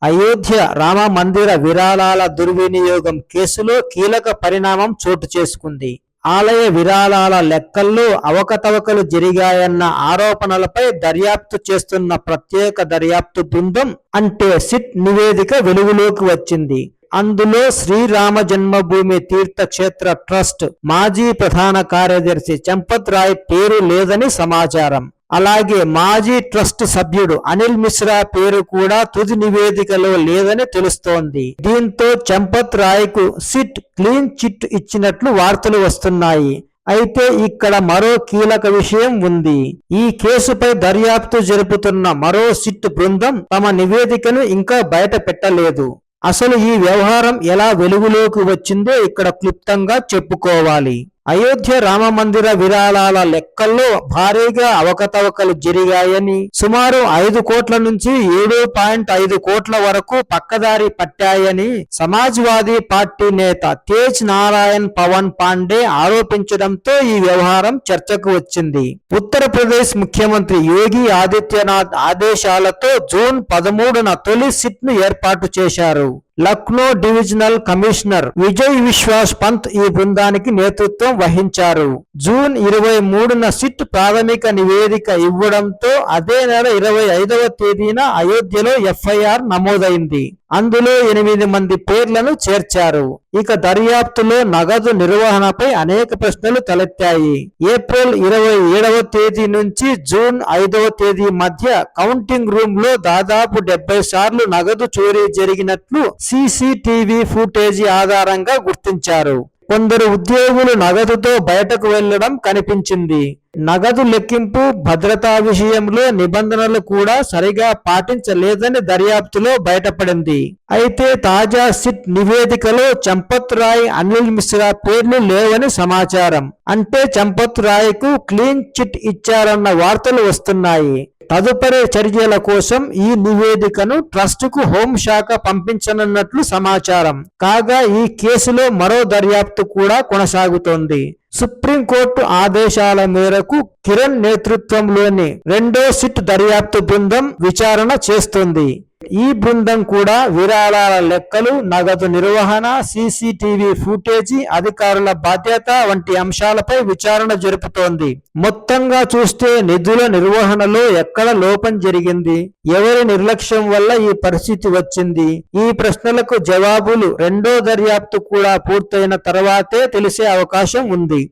అయోధ్య రామ మందిర విరాళాల దుర్వినియోగం కేసులో కీలక పరిణామం చోటు చేసుకుంది. ఆలయ విరాళాల లెక్కల్లో అవకతవకలు జరిగాయన్న ఆరోపణలపై దర్యాప్తు చేస్తున్న ప్రత్యేక దర్యాప్తు బృందం అంటే సిట్ నివేదిక వెలుగులోకి వచ్చింది. అందులో శ్రీరామ జన్మభూమి తీర్థక్షేత్ర ట్రస్ట్ మాజీ ప్రధాన కార్యదర్శి చంపత్ రాయ్ పేరు లేదని సమాచారం. అలాగే మాజీ ట్రస్ట్ సభ్యుడు అనిల్ మిశ్రా పేరు కూడా తుది నివేదికలో లేదని తెలుస్తోంది. దీంతో చంపత్ రాయ్ కు సిట్ క్లీన్ చిట్ ఇచ్చినట్లు వార్తలు వస్తున్నాయి. అయితే ఇక్కడ మరో కీలక విషయం ఉంది. ఈ కేసుపై దర్యాప్తు జరుపుతున్న మరో సిట్ బృందం తమ నివేదికను ఇంకా బయట పెట్టలేదు. అసలు ఈ వ్యవహారం ఎలా వెలుగులోకి వచ్చిందో ఇక్కడ క్లుప్తంగా చెప్పుకోవాలి. అయోధ్య రామ మందిర విరాళాల లెక్కల్లో భారీగా అవకతవకలు జరిగాయని, సుమారు 5 కోట్ల నుంచి 7.5 కోట్ల వరకు పక్కదారి పట్టాయని సమాజ్వాదీ పార్టీ నేత తేజ్ నారాయణ్ పవన్ పాండే ఆరోపించడంతో ఈ వ్యవహారం చర్చకు వచ్చింది. ఉత్తరప్రదేశ్ ముఖ్యమంత్రి యోగి ఆదిత్యనాథ్ ఆదేశాలతో జూన్ 13న తొలి సిట్ ను ఏర్పాటు చేశారు. లక్నో డివిజనల్ కమిషనర్ విజయ్ విశ్వాస్ పంత్ ఈ బృందానికి నేతృత్వం వహించారు. జూన్ 23న సిట్ ప్రాథమిక నివేదిక ఇవ్వడంతో అదే నెల 25వ తేదీన అయోధ్యలో ఎఫ్ఐఆర్ నమోదైంది. అందులో 8 మంది పేర్లను చేర్చారు. ఇక దర్యాప్తులో నగదు నిర్వహణపై అనేక ప్రశ్నలు తలెత్తాయి. ఏప్రిల్ 27వ తేదీ నుంచి జూన్ 5వ తేదీ మధ్య కౌంటింగ్ రూమ్ లో దాదాపు 70 సార్లు నగదు చోరీ జరిగినట్లు సీసీటీవీ ఫుటేజీ ఆధారంగా గుర్తించారు. కొందరు ఉద్యోగులు నగదుతో బయటకు వెళ్లడం కనిపించింది. నగదు లెక్కింపు, భద్రతా విషయంలో నిబంధనలు కూడా సరిగా పాటించలేదని దర్యాప్తులో బయటపడింది. అయితే తాజా సిట్ నివేదికలో చంపత్ రాయ్, అనిల్ మిశ్రా పేర్లు లేవని సమాచారం. అంటే చంపత్ రాయ్ కు క్లీన్ చిట్ ఇచ్చారన్న వార్తలు వస్తున్నాయి. తదుపరి చర్యల కోసం ఈ నివేదికను ట్రస్టుకు హోంశాఖ పంపించనున్నట్లు సమాచారం. కాగా ఈ కేసులో మరో దర్యాప్తు కూడా కొనసాగుతోంది. సుప్రీంకోర్టు ఆదేశాల మేరకు కిరణ్ నేతృత్వంలోని 2వ సిట్ దర్యాప్తు బృందం విచారణ చేస్తుంది. ఈ బృందం కూడా విరాళాల లెక్కలు, నగదు నిర్వహణ, సీసీటీవీ ఫుటేజీ, అధికారుల బాధ్యత వంటి అంశాలపై విచారణ జరుపుతోంది. మొత్తంగా చూస్తే నిధుల నిర్వహణలో ఎక్కడ లోపం జరిగింది, ఎవరి నిర్లక్ష్యం వల్ల ఈ పరిస్థితి వచ్చింది, ఈ ప్రశ్నలకు జవాబులు 2వ దర్యాప్తు కూడా పూర్తయిన తర్వాతే తెలిసే అవకాశం ఉంది.